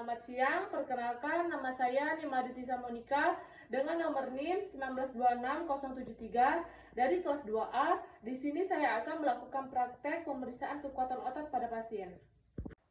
Selamat siang, perkenalkan nama saya Nimaditisa Monika dengan nomor NIM 1926073 dari kelas 2A. Di sini saya akan melakukan praktek pemeriksaan kekuatan otot pada pasien.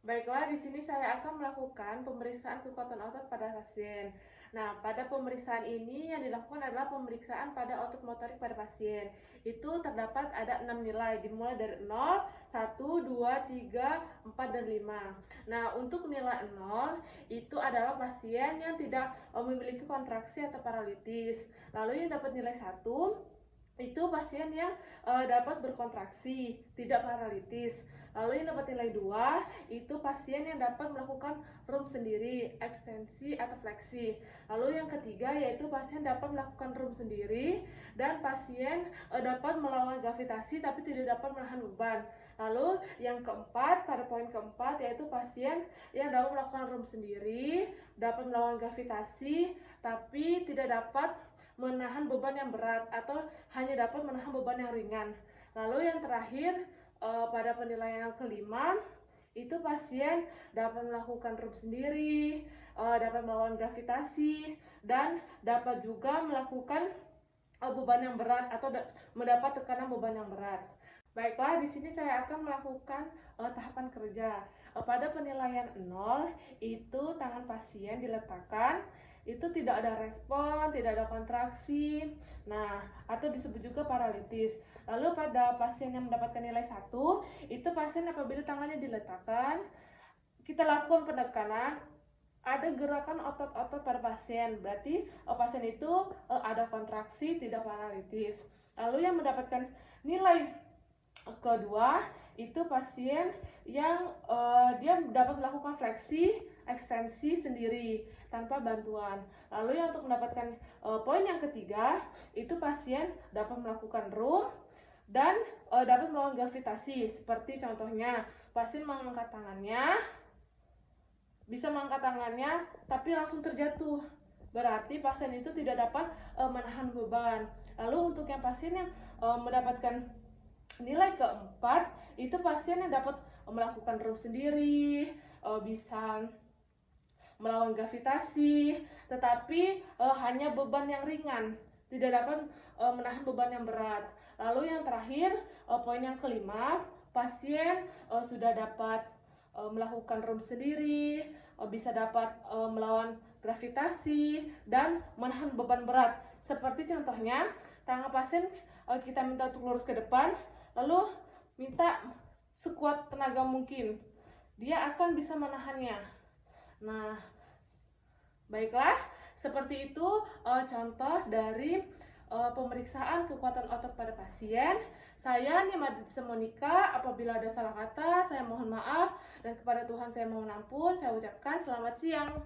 Baiklah, di sini saya akan melakukan pemeriksaan kekuatan otot pada pasien. Nah, pada pemeriksaan ini yang dilakukan adalah pemeriksaan pada otot motorik pada pasien. Itu terdapat ada 6 nilai, dimulai dari 0, 1, 2, 3, 4, dan 5. Nah, untuk nilai 0 itu adalah pasien yang tidak memiliki kontraksi atau paralitis. Lalu yang dapat nilai 1 itu pasien yang dapat berkontraksi, tidak paralitis. Lalu yang dapat nilai 2 itu pasien yang dapat melakukan room sendiri, ekstensi atau fleksi. Lalu yang ketiga yaitu pasien dapat melakukan room sendiri dan pasien dapat melawan gravitasi tapi tidak dapat menahan beban. Lalu yang keempat, pada poin keempat yaitu pasien yang dapat melakukan room sendiri, dapat melawan gravitasi tapi tidak dapat menahan beban yang berat atau hanya dapat menahan beban yang ringan. Lalu yang terakhir, pada penilaian yang kelima itu pasien dapat melakukan room sendiri, dapat melawan gravitasi, dan dapat juga melakukan beban yang berat atau mendapat tekanan beban yang berat. Baiklah, di sini saya akan melakukan tahapan kerja. Pada penilaian 0 itu tangan pasien diletakkan, itu tidak ada respon, tidak ada kontraksi, nah atau disebut juga paralitis. Lalu pada pasien yang mendapatkan nilai 1 itu pasien apabila tangannya diletakkan, kita lakukan penekanan, ada gerakan otot-otot pada pasien, berarti pasien itu ada kontraksi, tidak paralitis. Lalu yang mendapatkan nilai kedua itu pasien yang dia dapat melakukan fleksi, ekstensi sendiri tanpa bantuan. Lalu yang untuk mendapatkan poin yang ketiga itu pasien dapat melakukan room dan dapat melawan gravitasi. Seperti contohnya pasien mengangkat tangannya, bisa mengangkat tangannya tapi langsung terjatuh, berarti pasien itu tidak dapat menahan beban. Lalu untuk yang pasien yang mendapatkan nilai keempat itu pasien yang dapat melakukan room sendiri, bisa melawan gravitasi tetapi hanya beban yang ringan, tidak dapat menahan beban yang berat. Lalu yang terakhir, poin yang kelima, pasien sudah dapat melakukan room sendiri, bisa dapat melawan gravitasi dan menahan beban berat. Seperti contohnya, tangan pasien kita minta untuk lurus ke depan, lalu minta sekuat tenaga mungkin, dia akan bisa menahannya. Nah, baiklah, seperti itu contoh dari pemeriksaan kekuatan otot pada pasien. Saya Nimaditisa Monika, apabila ada salah kata saya mohon maaf, dan kepada Tuhan saya mohon ampun. Saya ucapkan selamat siang.